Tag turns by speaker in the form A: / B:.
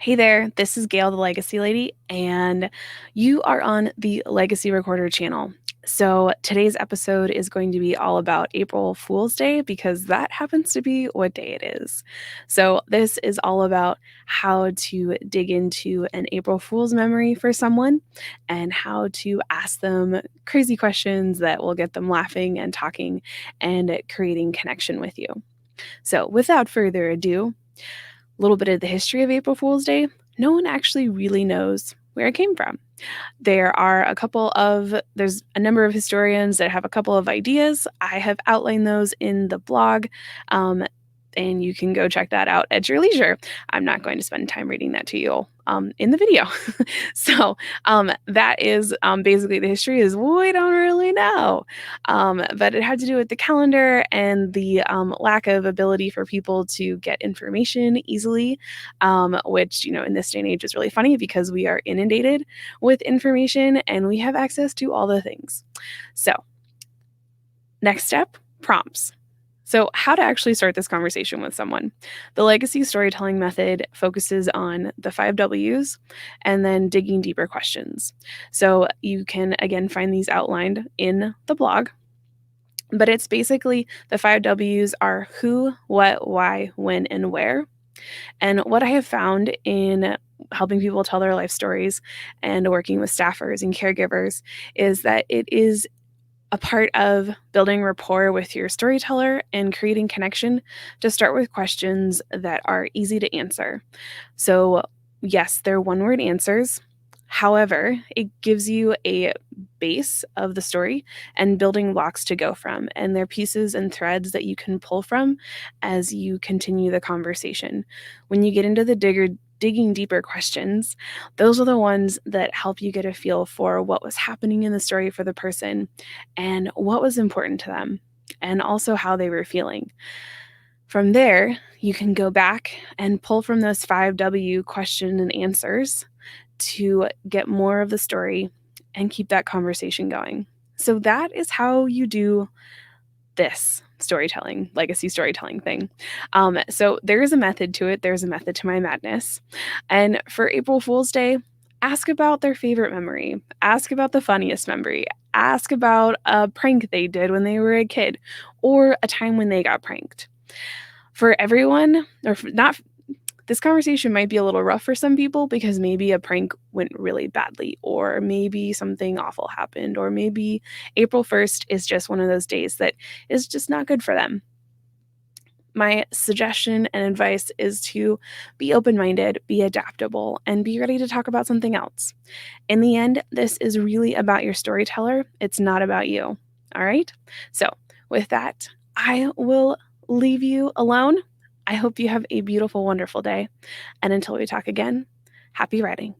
A: Hey there, this is Gail, the Legacy Lady, and you are on the Legacy Recorder channel. So today's episode is going to be all about April Fool's Day because that happens to be what day it is. So this is all about how to dig into an April Fool's memory for someone and how to ask them crazy questions that will get them laughing and talking and creating connection with you. So without further ado, a little bit of the history of April Fool's Day. No one actually really knows where it came from. There's a number of historians that have a couple of ideas. I have outlined those in the blog, and you can go check that out at your leisure. I'm not going to spend time reading that to you in the video. So that is basically the history is we don't really know. But it had to do with the calendar and the lack of ability for people to get information easily, which, in this day and age is really funny because we are inundated with information and we have access to all the things. So next step, prompts. So, how to actually start this conversation with someone. The legacy storytelling method focuses on the 5 W's and then digging deeper questions. So, you can again find these outlined in the blog. But it's basically the 5 W's are who, what, why, when, and where. And what I have found in helping people tell their life stories and working with staffers and caregivers is that it is a part of building rapport with your storyteller and creating connection to start with questions that are easy to answer. So, yes, they're one-word answers. However, it gives you a base of the story and building blocks to go from, and they're pieces and threads that you can pull from as you continue the conversation. When you get into the digging deeper questions, those are the ones that help you get a feel for what was happening in the story for the person and what was important to them, and also how they were feeling. From there, you can go back and pull from those 5 W question and answers to get more of the story and keep that conversation going. So that is how you do this legacy storytelling thing. So there is a method to it. There's a method to my madness. And for April Fool's Day, ask about their favorite memory. Ask about the funniest memory. Ask about a prank they did when they were a kid or a time when they got pranked. For everyone, not, this conversation might be a little rough for some people because maybe a prank went really badly, or maybe something awful happened, or maybe April 1st is just one of those days that is just not good for them. My suggestion and advice is to be open-minded, be adaptable, and be ready to talk about something else. In the end, this is really about your storyteller. It's not about you. All right? So, with that, I will leave you alone. I hope you have a beautiful, wonderful day. And until we talk again, happy writing.